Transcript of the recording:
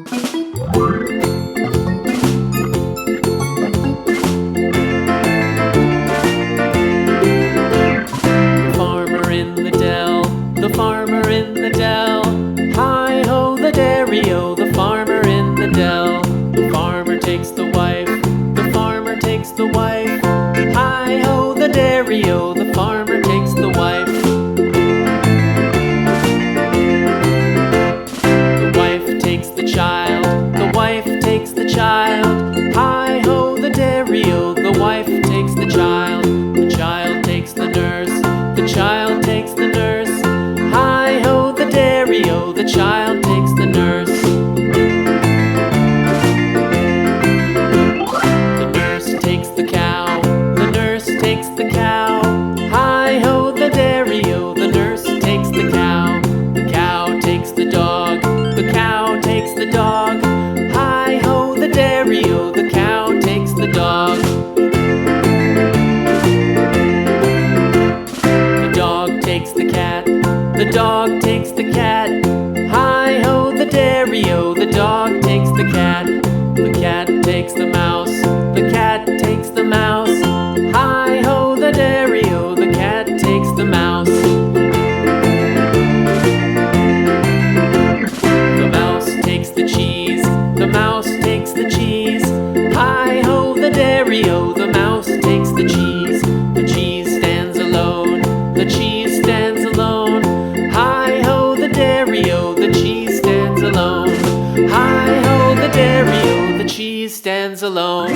The farmer in the dell. Hi-ho, the dairy-o, the farmer in the dell. The farmer takes the wife, the farmer takes the wife. Hi-ho, the dairy-o, the farmer takes the wife. The wife takes the child, the wife takes the child. Hi-ho, the dairy-o, the wife takes the child. The child takes the nurse, the child takes the nurse. Hi-ho, the dairy-o, the child takes the nurse. The nurse takes the cow, the nurse takes the cow. Hi-ho, the dairy-o, the nurse takes the cow. The cow takes the dog, the cow takes the dog. Hi-ho, the dairy-o, the cow takes the dog. The dog takes the cat, the dog takes the cat. Hi-ho, the dairy-o, the dog takes the cat. The cat takes the mouse, the cat takes the mouse. Hi-ho, the dairy-o, the cat takes the mouse. The mouse takes the cheese, the mouse takes the cheese. Hi-ho, the dairy-o, the mouse takes the cheese. The cheese stands alone, the cheese stands alone. Hi-ho, the dairy-o, the cheese stands alone. Hi-ho, the dairy-o, the cheese stands alone.